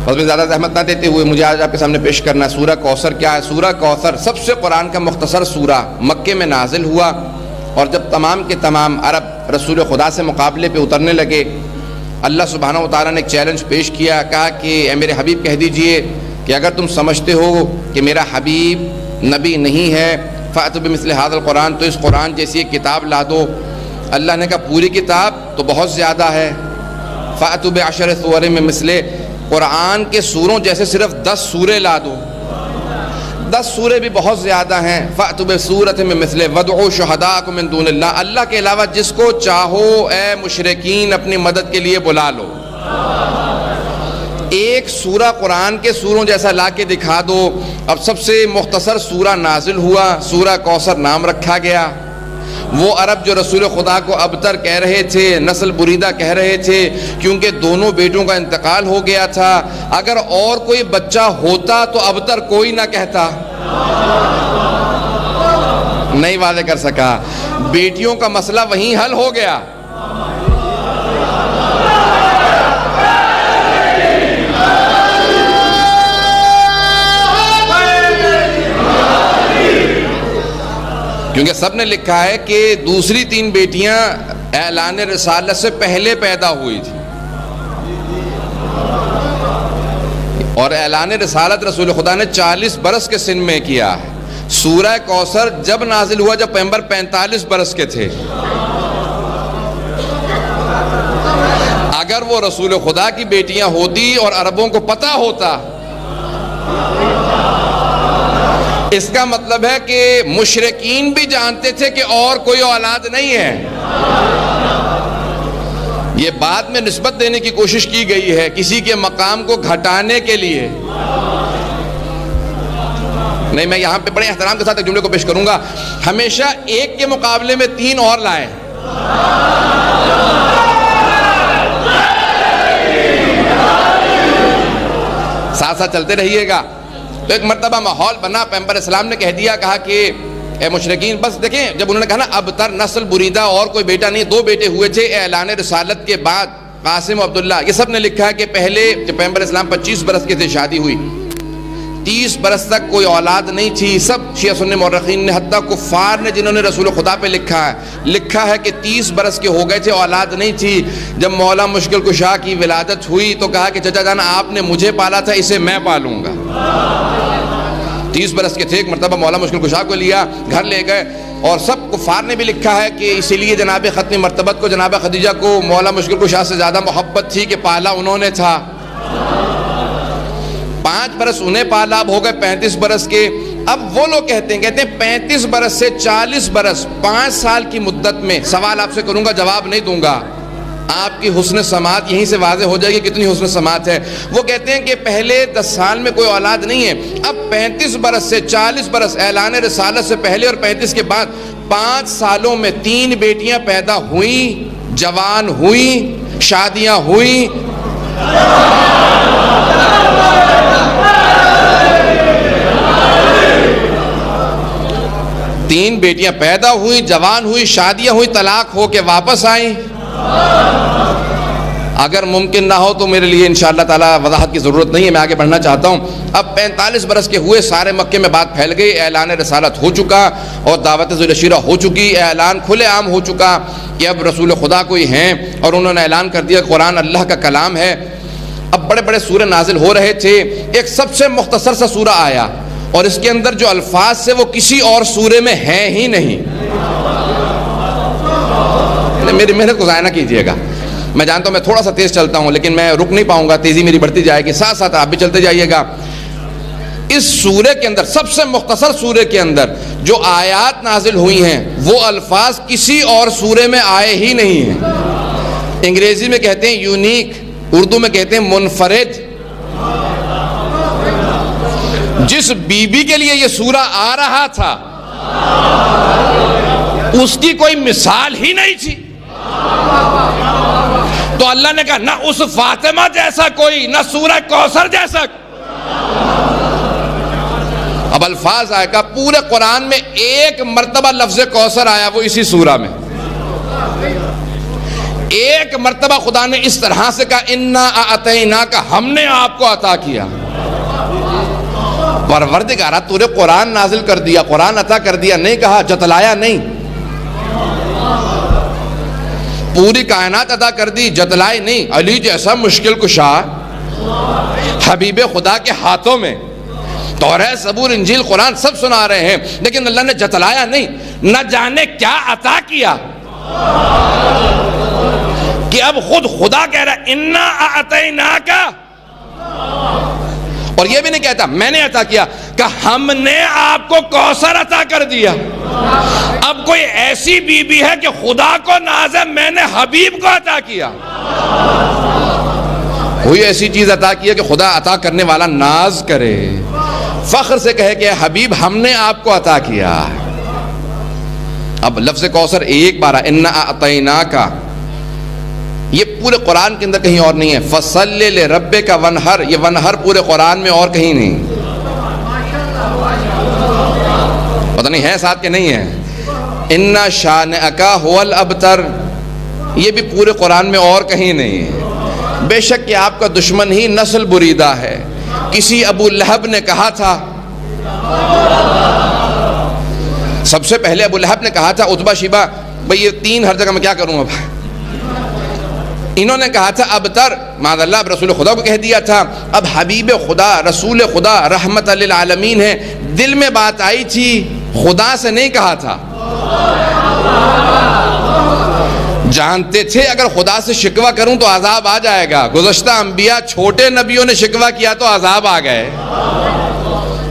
بس میں زیادہ زحمت نہ دیتے ہوئے مجھے آج آپ کے سامنے پیش کرنا ہے سورہ کوثر کیا ہے۔ سورہ کوثر سب سے قرآن کا مختصر سورہ، مکے میں نازل ہوا، اور جب تمام کے تمام عرب رسول خدا سے مقابلے پہ اترنے لگے، اللہ سبحانہ و تعالیٰ نے ایک چیلنج پیش کیا، کہا کہ اے میرے حبیب کہہ دیجئے کہ اگر تم سمجھتے ہو کہ میرا حبیب نبی نہیں ہے فَأْتُوا بِمِثْلِ هَذَا الْقُرْآنِ، تو اس قرآن جیسی ایک کتاب لا دو۔ اللہ نے کہا پوری کتاب تو بہت زیادہ ہے، فَأْتُوا بِعَشْرِ سُوَرٍ مِّن مِثْلِهِ، قرآن کے سوروں جیسے صرف 10 سورے لا دو۔ 10 سورے بھی بہت زیادہ ہیں۔ فَأْتُوا بِسُورَةٍ مِّن مِثْلِهِ وَادْعُوا شُهَدَاءَكُم مِّن دُونِ اللَّهِ، اللہ کے علاوہ جس کو چاہو اے مشرکین اپنی مدد کے لیے بلا لو۔ ایک سورہ قرآن کے سوروں جیسا لا کے دکھا دو۔ اب سب سے مختصر سورہ نازل ہوا، سورہ کوثر نام رکھا گیا۔ وہ عرب جو رسول خدا کو ابتر کہہ رہے تھے، نسل بریدہ کہہ رہے تھے، کیونکہ دونوں بیٹوں کا انتقال ہو گیا تھا، اگر اور کوئی بچہ ہوتا تو ابتر کوئی نہ کہتا، نہیں واضح کر سکا، بیٹیوں کا مسئلہ وہیں حل ہو گیا۔ کیونکہ سب نے لکھا ہے کہ دوسری 3 بیٹیاں اعلان رسالت سے پہلے پیدا ہوئی تھی، اور اعلان رسالت رسول خدا نے 40 برس کے سن میں کیا ہے۔ سورہ کوثر جب نازل ہوا جب پیغمبر 45 برس کے تھے۔ اگر وہ رسول خدا کی بیٹیاں ہوتی اور عربوں کو پتہ ہوتا، اس کا مطلب ہے کہ مشرکین بھی جانتے تھے کہ اور کوئی اولاد نہیں ہے۔ یہ بعد میں نسبت دینے کی کوشش کی گئی ہے کسی کے مقام کو گھٹانے کے لیے۔ نہیں، میں یہاں پہ بڑے احترام کے ساتھ ایک جملے کو پیش کروں گا، ہمیشہ ایک کے مقابلے میں 3 اور لائیں۔ ساتھ ساتھ چلتے رہیے گا۔ تو ایک مرتبہ ماحول بنا، پیغمبر اسلام نے کہہ دیا، کہا کہ اے مشرکین، بس دیکھیں جب انہوں نے کہا نا ابتر نسل بریدہ اور کوئی بیٹا نہیں، 2 بیٹے ہوئے تھے اعلان رسالت کے بعد، قاسم و عبداللہ، یہ سب نے لکھا ہے کہ پہلے جب پیغمبر اسلام 25 برس کے تھے شادی ہوئی، 30 برس تک کوئی اولاد نہیں تھی۔ سب شیعہ سنی مورخین نے، حتیٰ کفار نے جنہوں نے رسول خدا پہ لکھا ہے کہ 30 برس کے ہو گئے تھے، اولاد نہیں تھی۔ جب مولا مشکل کشا کی ولادت ہوئی تو کہا کہ چچا جان آپ نے مجھے پالا تھا، اسے میں پالوں گا۔ 30 برس کے تھے، ایک مرتبہ مولا مشکل کشا کو لیا، گھر لے گئے، اور سب کفار نے بھی لکھا ہے کہ اسی لیے جناب ختم مرتبت کو، جناب خدیجہ کو مولا مشکل کشا سے زیادہ محبت تھی کہ پالا انہوں نے تھا۔ 5 برس انہیں پالا، اب ہو گئے 35 برس کے۔ اب وہ لوگ کہتے ہیں 35 برس سے 40 برس، 5 سال کی مدت میں، سوال آپ سے کروں گا جواب نہیں دوں گا، آپ کی حسن سماعت یہیں سے واضح ہو جائے گی کتنی حسن سماعت ہے۔ وہ کہتے ہیں کہ پہلے 10 سال میں کوئی اولاد نہیں ہے، اب 35 برس سے 40 برس، اعلان رسالت سے پہلے اور 35 کے بعد 5 سالوں میں 3 بیٹیاں پیدا ہوئیں، جوان ہوئیں، شادیاں ہوئیں۔ تین بیٹیاں پیدا ہوئی، جوان ہوئی، شادیاں ہوئی، طلاق ہو کے واپس آئیں۔ اگر ممکن نہ ہو تو میرے لیے انشاءاللہ تعالی وضاحت کی ضرورت نہیں ہے، میں آگے بڑھنا چاہتا ہوں۔ اب 45 برس کے ہوئے، سارے مکے میں بات پھیل گئی، اعلان رسالت ہو چکا اور دعوت ذی العشیرہ ہو چکی، اعلان کھلے عام ہو چکا کہ اب رسول خدا کوئی ہیں، اور انہوں نے اعلان کر دیا قرآن اللہ کا کلام ہے۔ اب بڑے بڑے سورے نازل ہو رہے تھے، ایک سب سے مختصر سا سورہ آیا، اور اس کے اندر جو الفاظ سے وہ کسی اور سورے میں ہیں ہی نہیں۔ میری محنت کو ضائع نہ کیجیے گا، میں جانتا ہوں میں تھوڑا سا تیز چلتا ہوں، لیکن میں رک نہیں پاؤں گا، تیزی میری بڑھتی جائے گی، ساتھ ساتھ آپ بھی چلتے جائیے گا۔ اس سورے کے اندر، سب سے مختصر سورے کے اندر جو آیات نازل ہوئی ہیں، وہ الفاظ کسی اور سورے میں آئے ہی نہیں ہیں۔ انگریزی میں کہتے ہیں یونیک، اردو میں کہتے ہیں منفرد۔ جس بی بی کے لیے یہ سورہ آ رہا تھا اس کی کوئی مثال ہی نہیں تھی، تو اللہ نے کہا نہ اس فاطمہ جیسا کوئی، نہ سورہ کوثر جیسا۔ اب الفاظ آئے گا، پورے قرآن میں ایک مرتبہ لفظ کوثر آیا، وہ اسی سورہ میں۔ ایک مرتبہ خدا نے اس طرح سے کہا انا اعطیناک، ہم نے آپ کو عطا کیا. پروردگارہ تو نے قرآن نازل کر دیا، قرآن عطا کر دیا، نہیں کہا، جتلایا نہیں. پوری کائنات عطا کر دی، جتلائی نہیں. علی جیسا مشکل کشا حبیب خدا کے ہاتھوں میں تورات، زبور، انجیل، قرآن سب سنا رہے ہیں، لیکن اللہ نے جتلایا نہیں. نہ جانے کیا عطا کیا کہ اب خود خدا کہہ رہا ہے انا اعطیناک، اور یہ بھی نہیں کہتا میں نے عطا کیا، کہ ہم نے آپ کو کوثر عطا کر دیا. اب کوئی ایسی بی بی ہے کہ خدا کو ناز ہے میں نے حبیب کو عطا کیا؟ کوئی ایسی چیز عطا کی ہے کہ خدا عطا کرنے والا ناز کرے، فخر سے کہے کہ حبیب ہم نے آپ کو عطا کیا. اب لفظ کوثر ایک بار انا اعطیناک، یہ پورے قرآن کے اندر کہیں اور نہیں ہے. فصلی لربک ونہر، یہ ونہر پورے قرآن میں اور کہیں نہیں. پتہ نہیں ہے ساتھ کہ نہیں ہے. انا شانئک ھو الابتر، یہ بھی پورے قرآن میں اور کہیں نہیں ہے. بے شک کہ آپ کا دشمن ہی نسل بریدہ ہے. کسی ابو لہب نے کہا تھا، سب سے پہلے ابو لہب نے کہا تھا عتبہ شیبہ، بھئی یہ تین ہر جگہ میں کیا کروں اب. انہوں نے کہا تھا ابتر، معاذ اللہ اب رسول خدا کو کہہ دیا تھا. اب حبیب خدا، رسول خدا، رحمت للعالمین ہے. دل میں بات آئی تھی، خدا سے نہیں کہا تھا. جانتے تھے اگر خدا سے شکوہ کروں تو عذاب آ جائے گا. گزشتہ انبیاء چھوٹے نبیوں نے شکوہ کیا تو عذاب آ گئے.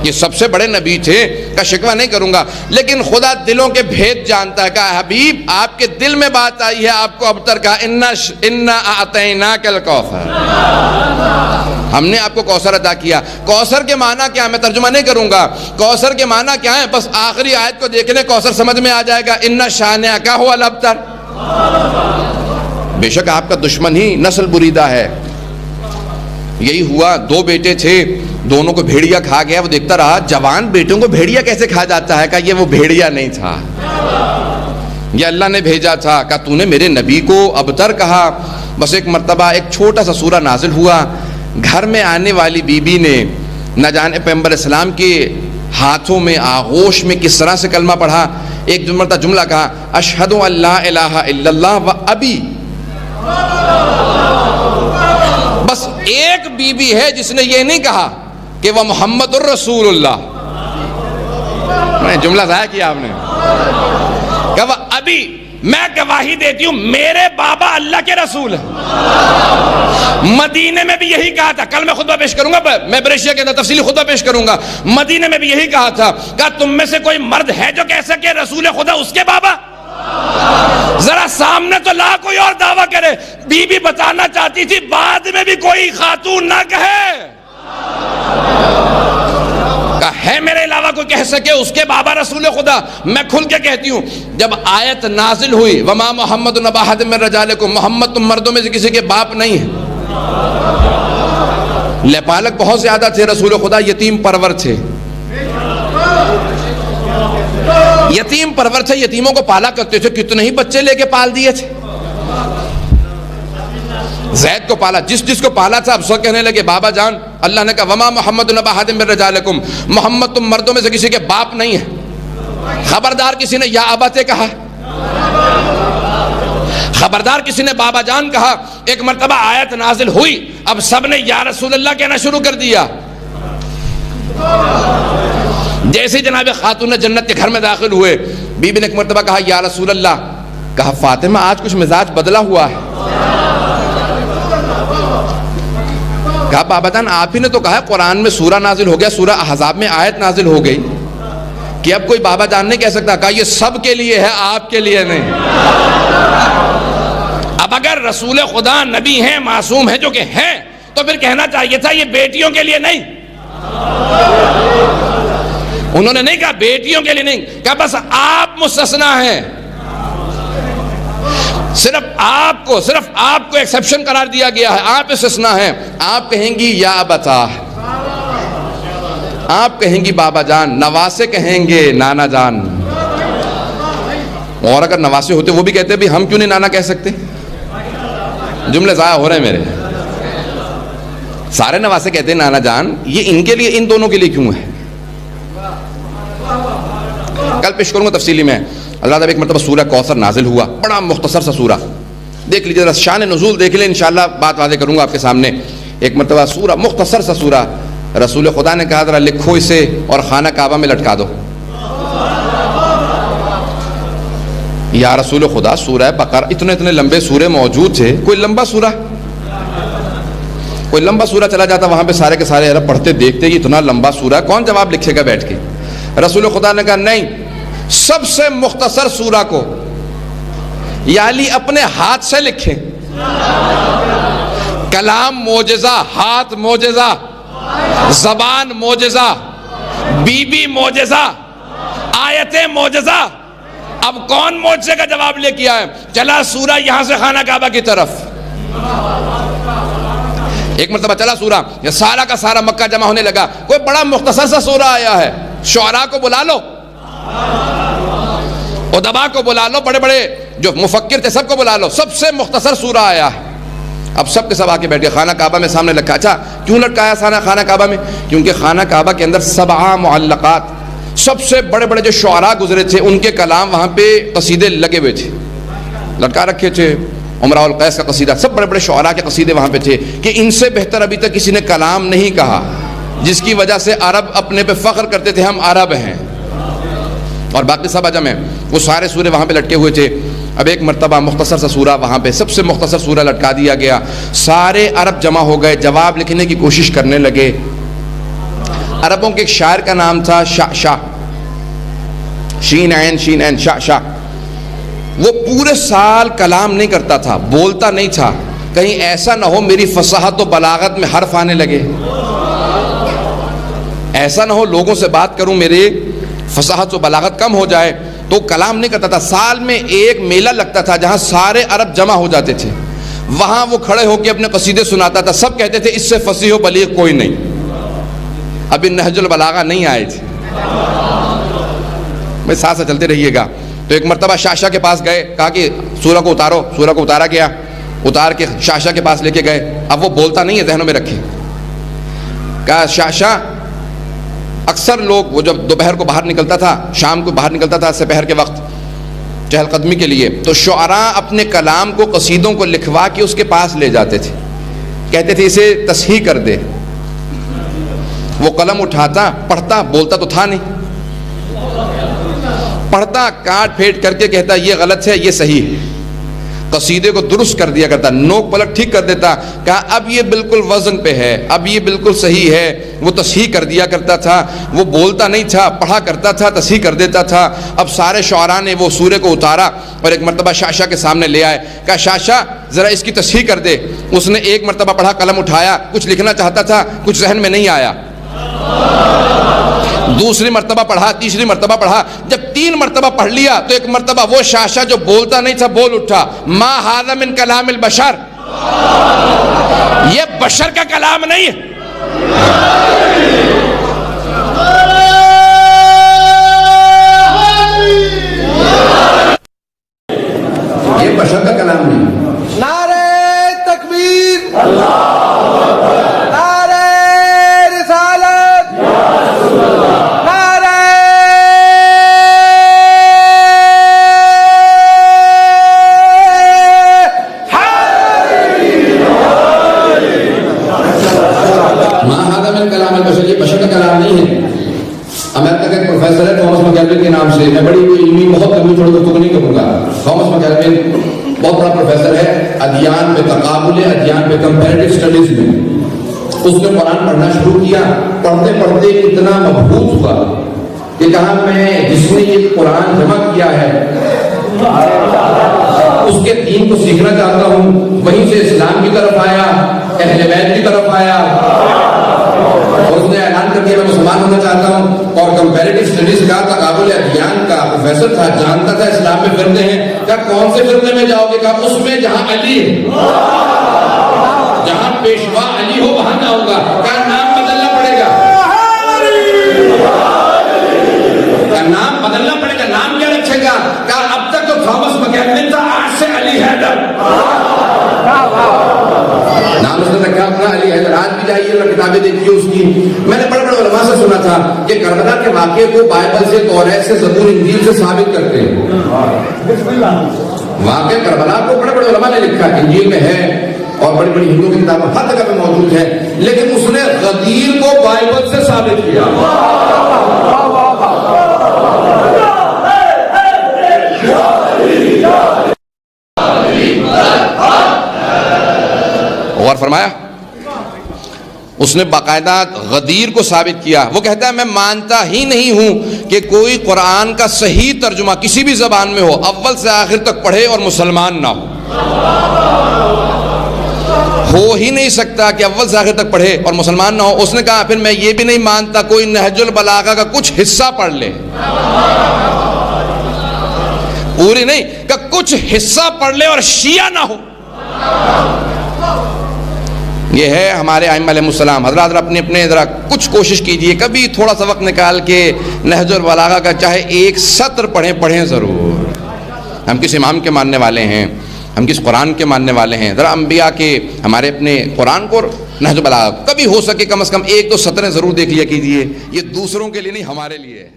یہ سب سے بڑے نبی تھے، کا شکوہ نہیں کروں گا. لیکن خدا دلوں کے بھید جانتا ہے. کہا حبیب آپ کے دل میں بات آئی ہے، آپ کو ابتر کہا انا اعطیناک الکوثر، ہم نے آپ کو کوثر عطا کیا. کوثر کے معنی کیا ہے میں ترجمہ نہیں کروں گا. کوثر کے معنی کیا ہے بس آخری آیت کو دیکھ لیں، کوثر سمجھ میں آ جائے گا. انا شانئک ھو الابتر، بے شک آپ کا دشمن ہی نسل بریدہ ہے. یہی ہوا، دو بیٹے تھے، دونوں کو بھیڑیا کھا گیا. وہ دیکھتا رہا جوان بیٹوں کو بھیڑیا کیسے کھا جاتا ہے. کہا یہ وہ بھیڑیا نہیں تھا، یہ اللہ نے بھیجا تھا. کہا تو نے میرے نبی کو ابتر کہا. بس ایک مرتبہ ایک چھوٹا سا سورہ نازل ہوا. گھر میں آنے والی بی بی نے نہ جانے پیغمبر اسلام کے ہاتھوں میں آغوش میں کس طرح سے کلمہ پڑھا. ایک مرتبہ جملہ کہا اشہد ان لا الہ الا اللہ و ابی. بس ایک بی بی ہے جس نے یہ نہیں کہا کہ وہ محمد الرسول اللہ. جملہ ضائع کیا آپ نے. کہ وہ ابھی میں گواہی دیتی ہوں میرے بابا اللہ کے رسول ہیں. مدینے میں بھی یہی کہا تھا. کل میں خطبہ پیش کروں گا، میں بریشیا کے اندر تفصیلی خطبہ پیش کروں گا. مدینے میں بھی یہی کہا تھا. کہا تم میں سے کوئی مرد ہے جو کہہ سکے رسول خدا اس کے بابا؟ ذرا سامنے تو لا کوئی اور دعویٰ کرے. بی بی بتانا چاہتی تھی بعد میں بھی کوئی خاتون نہ کہے. ہے میرے علاوہ کوئی کہہ سکے اس کے بابا رسول خدا؟ میں کھل کے کہتی ہوں جب آیت نازل ہوئی وما محمد نبا احد من رجالکم، محمد تم مردوں میں سے کسی کے باپ نہیں ہے. لیپالک بہت زیادہ تھے رسول خدا، یتیم پرور تھے. یتیم پرور تھے، یتیموں کو پالا کرتے تھے. کتنے ہی بچے لے کے پال دیے تھے. زید کو پالا، جس کو پالا تھا اب سب کہنے لگے بابا جان. اللہ نے کہا وما محمد نبا احد من رجالکم، محمد تم مردوں میں سے کسی کے باپ نہیں ہے. خبردار کسی نے یا ابتے کہا، خبردار کسی نے بابا جان کہا. ایک مرتبہ آیت نازل ہوئی، اب سب نے یا رسول اللہ کہنا شروع کر دیا. جیسے جناب خاتون جنت کے گھر میں داخل ہوئے، بی بی نے ایک مرتبہ کہا یا رسول اللہ. کہا فاطمہ آج کچھ مزاج بدلا ہوا ہے. کہا بابا جان آپ ہی نے تو کہا ہے قرآن میں سورہ نازل ہو گیا، سورہ احزاب میں آیت نازل ہو گئی کہ اب کوئی بابا جان نہیں کہہ سکتا. کہا یہ سب کے لیے ہے، آپ کے لیے نہیں. اب اگر رسول خدا نبی ہیں، معصوم ہیں جو کہ ہیں، تو پھر کہنا چاہیے تھا یہ بیٹیوں کے لیے نہیں. انہوں نے نہیں کہا بیٹیوں کے لیے نہیں، کہا بس آپ مستثنا ہیں. صرف آپ کو ایکسیپشن قرار دیا گیا ہے، آپ استثناء ہیں. آپ کہیں گی یا ابتا، آپ کہیں گی بابا جان، نواسے کہیں گے نانا جان. اور اگر نواسے ہوتے وہ بھی کہتے بھی ہم کیوں نہیں نانا کہہ سکتے. جملے ضائع ہو رہے ہیں میرے. سارے نواسے کہتے ہیں نانا جان یہ ان کے لیے ان دونوں کے لیے کیوں ہے؟ کل پیش کروں گا تفصیلی میں. اللہ تعالیٰ ایک مرتبہ سورہ کوثر نازل ہوا, بڑا مختصر سا سورہ, دیکھ لیجیے ذرا شان نزول دیکھ لیں, انشاءاللہ بات واضح کروں گا آپ کے سامنے. ایک مرتبہ سورہ, مختصر سا سورہ, رسول خدا نے کہا ذرا لکھو اسے اور خانہ کعبہ میں لٹکا دو. یا رسول خدا سورہ بقرہ, اتنے لمبے سورے موجود تھے, کوئی لمبا سورہ چلا جاتا, وہاں پہ سارے کے سارے عرب پڑھتے دیکھتے کہ اتنا لمبا سورہ کون جواب لکھے گا بیٹھ کے. رسول خدا نے کہا نہیں, سب سے مختصر سورہ کو یا علی اپنے ہاتھ سے لکھیں. کلام معجزہ, ہاتھ معجزہ, زبان معجزہ, بی معجزہ, آیتیں معجزہ. اب کون معجزے کا جواب لے کے آیا؟ چلا سورہ یہاں سے خانہ کعبہ کی طرف. ایک مرتبہ چلا سورہ, یہ سارا کا سارا مکہ جمع ہونے لگا. کوئی بڑا مختصر سا سورہ آیا ہے, شعراء کو بلا لو, ادبا کو بلا لو, بڑے بڑے جو مفکر تھے سب کو بلا لو, سب سے مختصر سورہ آیا ہے. اب سب کے سب آ کے بیٹھ گئے, خانہ کعبہ میں سامنے لٹکا. اچھا کیوں لٹکایا خانہ کعبہ میں؟ کیونکہ خانہ کعبہ کے اندر 7 معلقات, سب سے بڑے بڑے جو شعراء گزرے تھے ان کے کلام وہاں پہ قصیدے لگے ہوئے تھے, لٹکا رکھے تھے. امراء القیس کا قصیدہ, سب بڑے بڑے شعراء کے قصیدے وہاں پہ تھے کہ ان سے بہتر ابھی تک کسی نے کلام نہیں کہا, جس کی وجہ سے عرب اپنے پہ فخر کرتے تھے ہم عرب ہیں, اور باقی سب عجم ہیں. وہ سارے سورے وہاں پہ لٹکے ہوئے تھے. اب ایک مرتبہ مختصر سا سورہ وہاں پہ, سب سے مختصر سورہ لٹکا دیا گیا. سارے عرب جمع ہو گئے, جواب لکھنے کی کوشش کرنے لگے. عربوں کے ایک شاعر کا نام تھا شعشع, شین عین شعشع. وہ پورے سال کلام نہیں کرتا تھا, بولتا نہیں تھا, کہیں ایسا نہ ہو میری فصاحت و بلاغت میں حرف آنے لگے, ایسا نہ ہو لوگوں سے بات کروں میرے فصاحت و بلاغت کم ہو جائے. تو کلام نہیں کرتا تھا. سال میں ایک میلہ لگتا تھا جہاں سارے عرب جمع ہو جاتے تھے, وہاں وہ کھڑے ہو کے اپنے قصیدے سناتا تھا. سب کہتے تھے اس سے فصیح و بلیغ کوئی نہیں. ابھی نہج البلاغہ نہیں آئے تھے. میں ساتھ ساتھ چلتے رہیے گا. تو ایک مرتبہ شعشع کے پاس گئے, کہا کہ سورہ کو اتارو. سورہ کو اتارا گیا, اتار کے شعشع کے پاس لے کے گئے. اب وہ بولتا نہیں ہے, ذہنوں میں رکھیں. کہا شعشع, اکثر لوگ وہ جب دوپہر کو باہر نکلتا تھا, شام کو باہر نکلتا تھا سپہر کے وقت چہل قدمی کے لیے, تو شعراء اپنے کلام کو, قصیدوں کو لکھوا کے اس کے پاس لے جاتے تھے, کہتے تھے اسے تصحیح کر دے. وہ قلم اٹھاتا, پڑھتا, بولتا تو تھا نہیں, پڑھتا, کاٹ پھیٹ کر کے کہتا یہ غلط ہے یہ صحیح ہے, قصیدے کو درست کر دیا کرتا, نوک پلٹ ٹھیک کر دیتا. کہا اب یہ بالکل وزن پہ ہے, اب یہ بالکل صحیح ہے. وہ تصحیح کر دیا کرتا تھا. وہ بولتا نہیں تھا, پڑھا کرتا تھا, تصحیح کر دیتا تھا. اب سارے شعراء نے وہ سورے کو اتارا اور ایک مرتبہ شعشع کے سامنے لے آئے. کہا شعشع ذرا اس کی تصحیح کر دے. اس نے ایک مرتبہ پڑھا, قلم اٹھایا, کچھ لکھنا چاہتا تھا, کچھ ذہن میں نہیں آیا. دوسری مرتبہ پڑھا, تیسری مرتبہ پڑھا. جب 3 مرتبہ پڑھ لیا تو ایک مرتبہ وہ شعشع جو بولتا نہیں تھا بول اٹھا, ما ھذا من کلام البشر, یہ بشر کا کلام نہیں ہے. یہ بشر کا کلام نہیں. نعرہ تکبیر, نعرہ رسالت, نعرہ کلام البشر, یہ بشر کا کلام نہیں ہے. امریکہ کا ایک پروفیسر ہے تھامس مکیلوین کے نام سے, میں بڑی علمی بہت لمبی تھوڑی گفتگو نہیں کروں گا. تھامس مکیلوین بہت بڑا پروفیسر ہے ادیان پہ, تقابل ادیان پہ, کمپیریٹو اسٹڈیز میں. اس نے قرآن پڑھنا شروع کیا, پڑھتے پڑھتے اتنا مبہوت ہوا کہ کہا میں جس نے یہ قرآن جمع کیا ہے اس کے دین کو سیکھنا چاہتا ہوں. وہیں سے اسلام کی طرف آیا, اہل بیت کی طرف آیا, اور اس نے اعلان کر دیا میں مسلمان ہونا چاہتا ہوں. اور کمپیریٹو اسٹڈیز کا, تقابل ادیان کا پروفیسر تھا, جانتا تھا اسلام میں فرقے ہیں. کہا کون سے فرقے میں جاؤ گے؟ کہا اس میں جہاں علی ہے, جہاں پیشوا علی ہو وہاں نہ ہوگا. کہا نام بدلنا پڑے گا. کہا نام بدلنا پڑے گا. نام کیا رکھے گا؟ کہا اب تک تو تھامس مکیلوین تھا, آج سے علی حیدر. اس نے رکھا اپنا علی حیدر، آج بھی جائیے اور کتابیں دیکھیے اس کی. میں نے بڑے بڑے علماء سے سنا تھا کہ کربلا کے واقعے کو بائبل سے، توریت سے، زبور، انجیل سے ثابت کرتے ہیں. واقعہ کربلا کو بڑے بڑے علماء نے لکھا، انجیل میں ہے اور بڑی بڑی ہندو کی کتابیں ہر جگہ میں موجود ہے، لیکن اس نے غدیر کو بائبل سے ثابت کیا. اور فرمایا اس نے باقاعدہ غدیر کو ثابت کیا. وہ کہتا ہے میں مانتا ہی نہیں ہوں کہ کوئی قرآن کا صحیح ترجمہ کسی بھی زبان میں ہو، اول سے آخر تک پڑھے اور مسلمان نہ ہو ہی نہیں سکتا کہ اول سے آخر تک پڑھے اور مسلمان نہ ہو. اس نے کہا پھر میں یہ بھی نہیں مانتا کوئی نہج البلاغہ کا کچھ حصہ پڑھ لے، پوری نہیں کہ کچھ حصہ پڑھ لے اور شیعہ نہ ہو. یہ ہے ہمارے ائمہ علیہ السلام. حضرات اپنے ذرا کچھ کوشش کیجئے، کبھی تھوڑا سا وقت نکال کے نہج البلاغہ کا چاہے ایک سطر پڑھیں ضرور. ہم کس امام کے ماننے والے ہیں، ہم کس قرآن کے ماننے والے ہیں. ذرا انبیاء کے، ہمارے اپنے قرآن کو، نہج البلاغہ کبھی ہو سکے کم از کم ایک دو سطریں ضرور دیکھ لیا کیجئے. یہ دوسروں کے لیے نہیں، ہمارے لیے ہے.